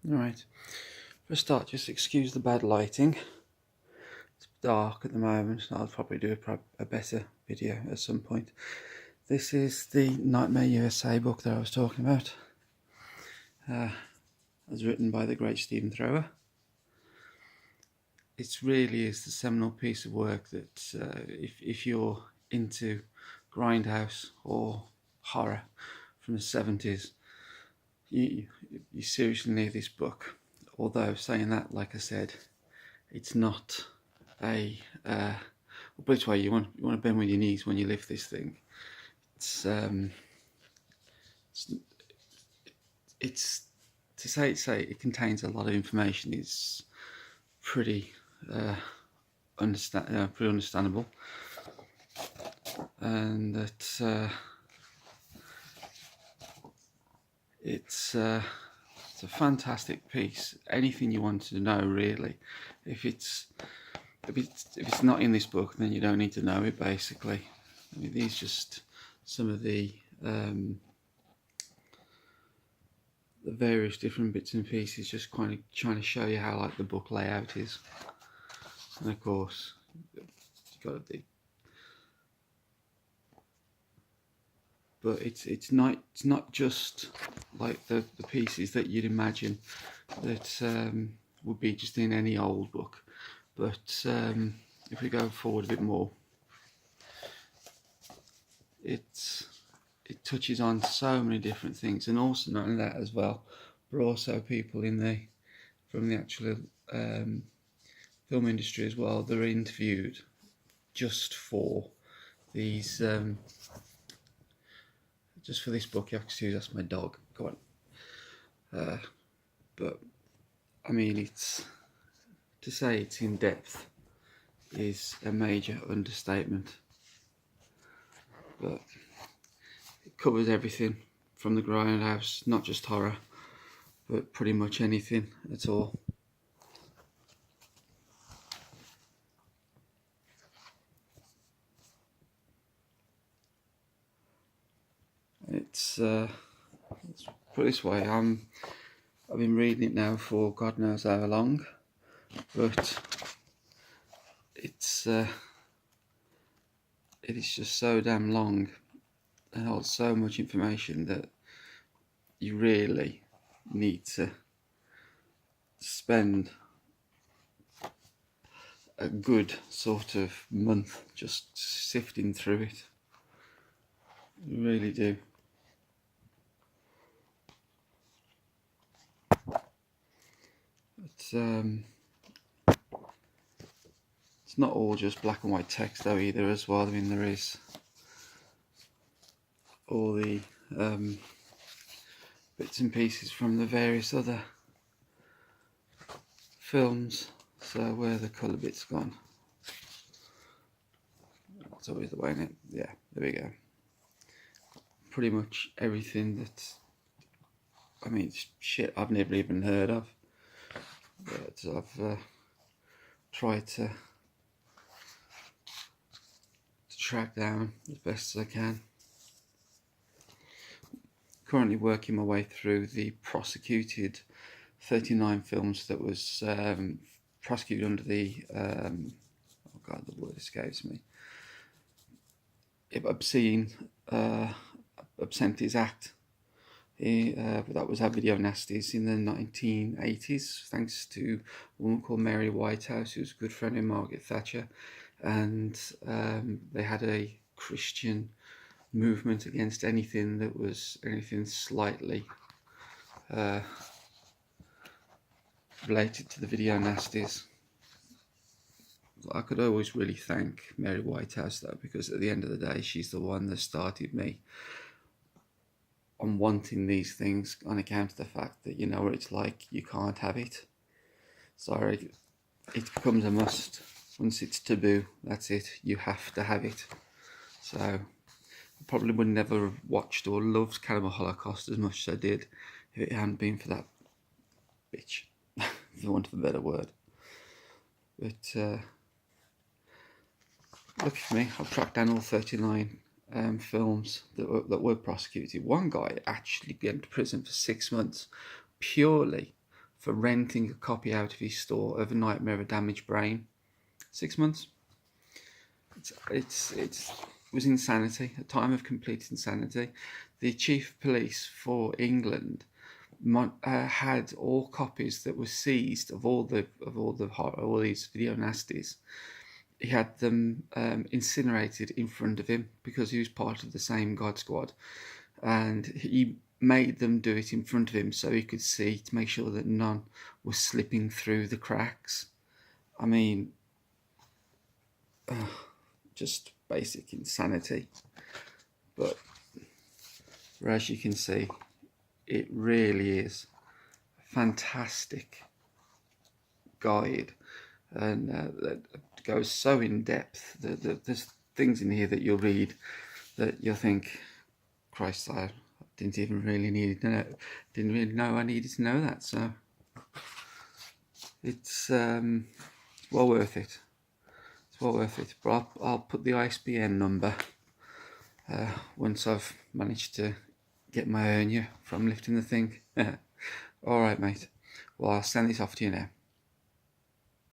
Alright, for a start, just excuse the bad lighting. It's dark at the moment, and I'll probably do a better video at some point. This is the Nightmare USA book that I was talking about. It was written by the great Stephen Thrower. It really is the seminal piece of work that if you're into grindhouse or horror from the 70s, you seriously need this book. Although saying that, like I said, it's not a put it this way, you want to bend with your knees when you lift this thing. It's to say it contains a lot of information is pretty pretty understandable, and that it's a fantastic piece. Anything you wanted to know, really. If it's not in this book, then you don't need to know it, basically. I mean, these just some of the various different bits and pieces, just kind of trying to show you how the book layout is. And of course, you've got but it's not just like the pieces that you'd imagine that would be just in any old book. But if we go forward a bit more, it touches on so many different things, and also not only that as well, but also people from the actual film industry as well. They're interviewed just for these just for this book. You have to excuse, that's my dog. Go on. But I mean, to say it's in depth is a major understatement. But it covers everything from the grindhouse, not just horror, but pretty much anything at all. Let's put it this way, I've been reading it now for God knows how long, but it is just so damn long and holds so much information that you really need to spend a good sort of month just sifting through it. You really do. It's not all just black and white text though either as well. I mean, there is all the bits and pieces from the various other films. So where the colour bit's gone, that's always the way, isn't it? Yeah, there we go. Pretty much everything that, I mean, it's shit I've never even heard of, but I've tried to track down as best as I can. Currently working my way through the prosecuted 39 films that was prosecuted under the oh god, the word escapes me, Obscenities Act. That was our video nasties in the 1980s, thanks to a woman called Mary Whitehouse, who was a good friend of Margaret Thatcher, and they had a Christian movement against anything that was slightly related to the video nasties. I could always really thank Mary Whitehouse though, because at the end of the day, she's the one that started me on wanting these things, on account of the fact that, you know what it's like, you can't have it. Sorry, it becomes a must. Once it's taboo, that's it, you have to have it. So I probably would never have watched or loved Cannibal Holocaust as much as I did if it hadn't been for that bitch, for want of a better word. But lucky for me, I've tracked down all 39 films that were prosecuted. One guy actually went to prison for 6 months purely for renting a copy out of his store of A Nightmare of a Damaged Brain. 6 months. It was insanity, a time of complete insanity. The chief of police for England had all copies that were seized of all these video nasties. He had them incinerated in front of him because he was part of the same God Squad, and he made them do it in front of him so he could see, to make sure that none was slipping through the cracks. I mean, just basic insanity. But as you can see, it really is a fantastic guide, and that goes so in depth. There's things in here that you'll read that you'll think, Christ, I didn't even really need to know. Didn't really know I needed to know that. So it's well worth it. It's well worth it. But I'll put the ISBN number once I've managed to get my hernia from lifting the thing. All right, mate. Well, I'll send this off to you now.